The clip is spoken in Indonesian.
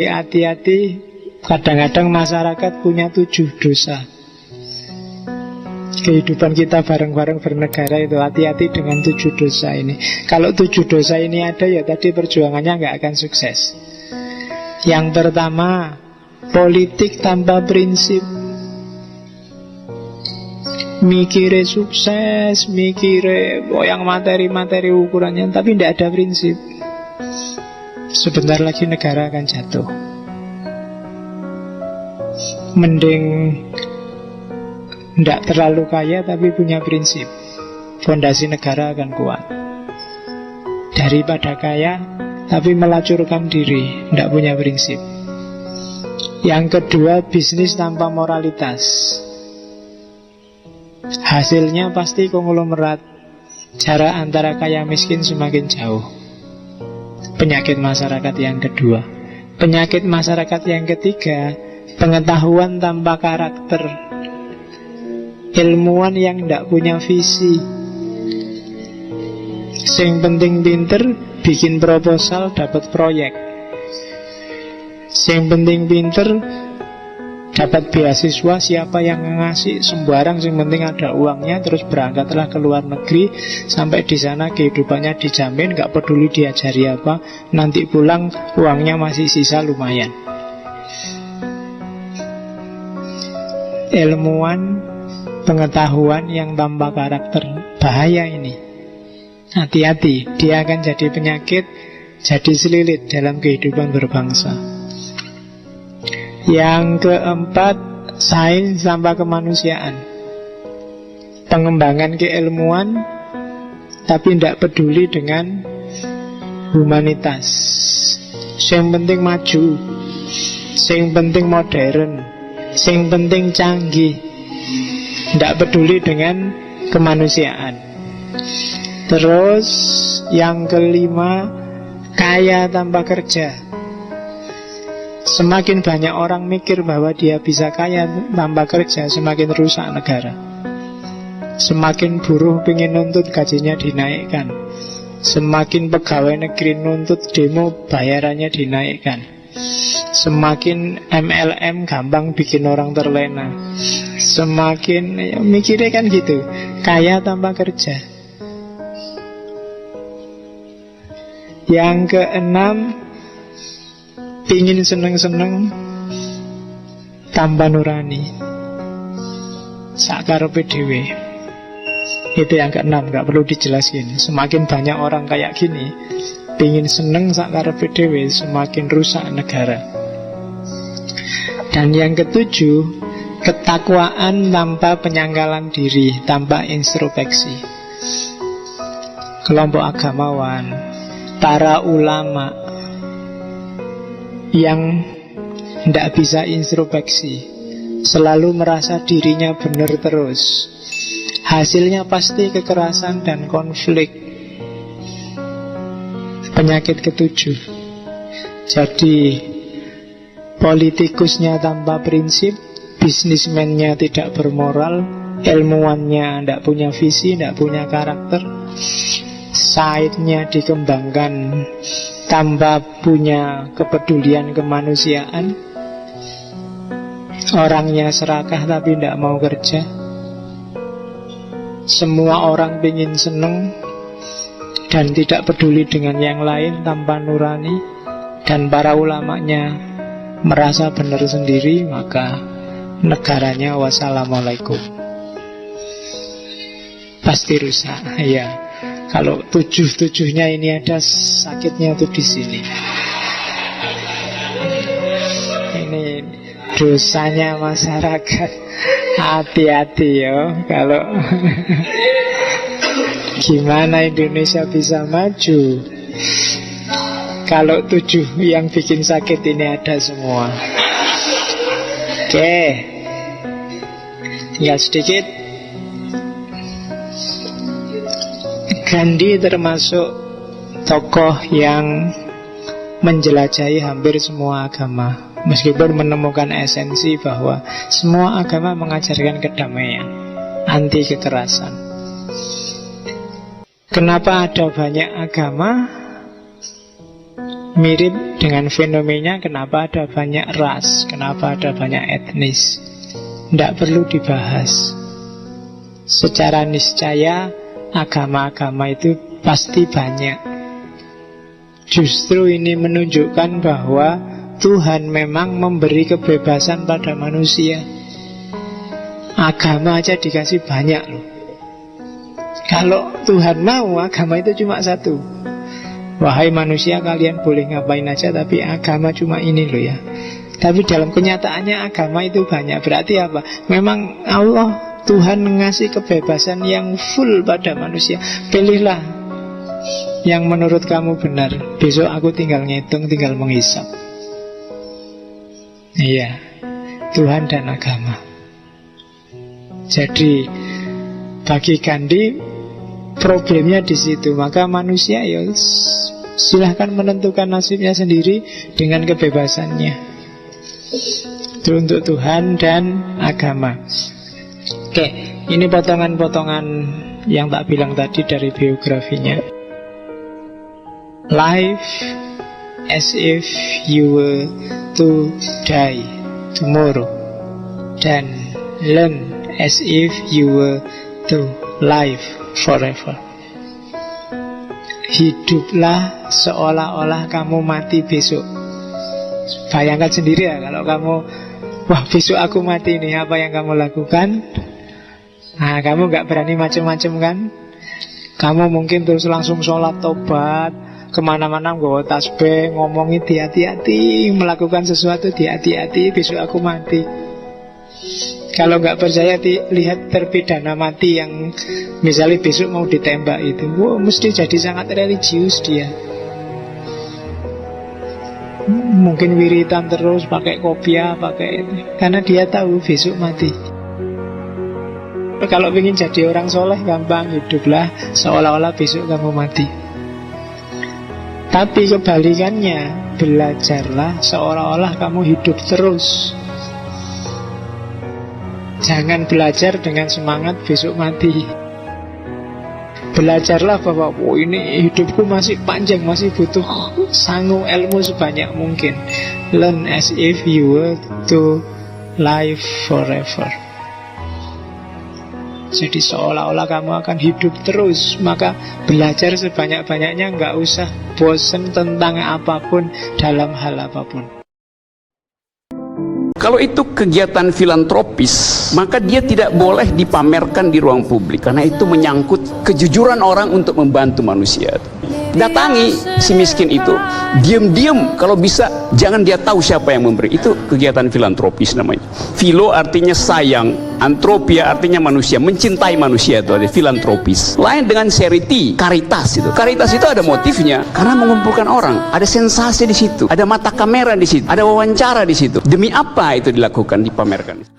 hati-hati, kadang-kadang masyarakat punya 7 dosa. Kehidupan kita bareng-bareng bernegara itu, hati-hati dengan 7 dosa ini. Kalau 7 dosa ini ada, ya tadi perjuangannya nggak akan sukses. Yang pertama, politik tanpa prinsip. Mikire sukses, mikire yang materi-materi ukurannya, tapi tidak ada prinsip. Sebentar lagi negara akan jatuh. Mending tidak terlalu kaya tapi punya prinsip, fondasi negara akan kuat, daripada kaya tapi melacurkan diri, tidak punya prinsip. Yang kedua, bisnis tanpa moralitas. Hasilnya pasti konglomerat. Jarak antara kaya miskin semakin jauh. Penyakit masyarakat yang kedua. Penyakit masyarakat yang ketiga, pengetahuan tanpa karakter. Ilmuwan yang tidak punya visi. Sing penting pinter, bikin proposal dapat proyek. Sing penting pinter, dapat beasiswa, siapa yang ngasih sembarang, yang penting ada uangnya. Terus berangkatlah ke luar negeri. Sampai di sana kehidupannya dijamin, gak peduli diajari apa, nanti pulang uangnya masih sisa lumayan. Ilmuwan, pengetahuan yang tanpa karakter, bahaya ini. Hati-hati, dia akan jadi penyakit, jadi selilit dalam kehidupan berbangsa. Yang keempat, sains tanpa kemanusiaan. Pengembangan keilmuan tapi tidak peduli dengan humanitas. Yang penting maju, yang penting modern, yang penting canggih, tidak peduli dengan kemanusiaan. Terus yang kelima, kaya tanpa kerja. Semakin banyak orang mikir bahwa dia bisa kaya tanpa kerja, semakin rusak negara. Semakin buruh ingin nuntut gajinya dinaikkan, semakin pegawai negeri nuntut demo bayarannya dinaikkan, semakin MLM gampang bikin orang terlena. Semakin mikirnya kan gitu, kaya tanpa kerja. Yang keenam, pingin seneng-seneng tanpa nurani, sakarepe dhewe. Itu yang keenam, gak perlu dijelaskan. Semakin banyak orang kayak gini, pingin seneng sakarepe dhewe, semakin rusak negara. Dan yang ketujuh, ketakwaan tanpa penyangkalan diri, tanpa introspeksi. Kelompok agamawan, para ulama yang tidak bisa introspeksi, selalu merasa dirinya benar terus, hasilnya pasti kekerasan dan konflik. Penyakit ketujuh. Jadi politikusnya tanpa prinsip, bisnismennya tidak bermoral, ilmuwannya tidak punya visi, tidak punya karakter, sainnya dikembangkan tanpa punya kepedulian kemanusiaan, orangnya serakah tapi tidak mau kerja. Semua orang ingin seneng dan tidak peduli dengan yang lain, tanpa nurani. Dan para ulamanya merasa benar sendiri, maka negaranya wassalamualaikum, pasti rusak. Ya, kalau tujuh-tujuhnya ini ada, sakitnya tuh di sini. Ini dosanya masyarakat. Hati-hati ya. Kalau gimana Indonesia bisa maju kalau tujuh yang bikin sakit ini ada semua. Oke, tinggal sedikit. Gandhi termasuk tokoh yang menjelajahi hampir semua agama, meskipun menemukan esensi bahwa semua agama mengajarkan kedamaian, anti kekerasan. Kenapa ada banyak agama? Mirip dengan fenomena kenapa ada banyak ras, kenapa ada banyak etnis. Tidak perlu dibahas. Secara niscaya agama-agama itu pasti banyak. Justru ini menunjukkan bahwa Tuhan memang memberi kebebasan pada manusia. Agama aja dikasih banyak loh. Kalau Tuhan mau, agama itu cuma satu. Wahai manusia, kalian boleh ngapain aja, tapi agama cuma ini loh ya. Tapi dalam kenyataannya agama itu banyak. Berarti apa? Memang Allah, Tuhan ngasih kebebasan yang full pada manusia. Pilihlah yang menurut kamu benar. Besok aku tinggal ngitung, tinggal menghisap. Iya, Tuhan dan agama. Jadi bagi Gandhi problemnya di situ. Maka manusia ya silahkan menentukan nasibnya sendiri dengan kebebasannya. Itu untuk Tuhan dan agama. Oke, ini potongan-potongan yang tak bilang tadi dari biografinya. Life as if you were to die tomorrow, dan learn as if you were to live forever. Hiduplah seolah-olah kamu mati besok. Bayangkan sendiri ya, kalau kamu, wah besok aku mati nih, apa yang kamu lakukan? Nah, kamu gak berani macam-macam kan? Kamu mungkin terus langsung sholat tobat, kemana-mana bawa tasbih, ngomongin hati-hati, melakukan sesuatu hati-hati, besok aku mati. Kalau nggak percaya, lihat terpidana mati yang misalnya besok mau ditembak itu. Wow, mesti jadi sangat religius dia. Mungkin wiritan terus, pakai kopiah, pakai itu, karena dia tahu besok mati. Kalau ingin jadi orang soleh gampang, hiduplah seolah-olah besok kamu mati. Tapi kebalikannya, belajarlah seolah-olah kamu hidup terus. Jangan belajar dengan semangat besok mati. Belajarlah bahwa ini hidupku masih panjang, masih butuh sanggup ilmu sebanyak mungkin. Learn as if you were to live forever. Jadi seolah-olah kamu akan hidup terus. Maka belajar sebanyak-banyaknya, nggak usah bosen tentang apapun, dalam hal apapun. Kalau itu kegiatan filantropis, maka dia tidak boleh dipamerkan di ruang publik, karena itu menyangkut kejujuran orang untuk membantu manusia. Datangi si miskin itu, diam-diam kalau bisa, jangan dia tahu siapa yang memberi. Itu kegiatan filantropis namanya. Philo artinya sayang, antropia artinya manusia, mencintai manusia, itu ada filantropis. Lain dengan charity, karitas itu. Karitas itu ada motifnya karena mengumpulkan orang, ada sensasi di situ, ada mata kamera di situ, ada wawancara di situ. Demi apa itu dilakukan, dipamerkan?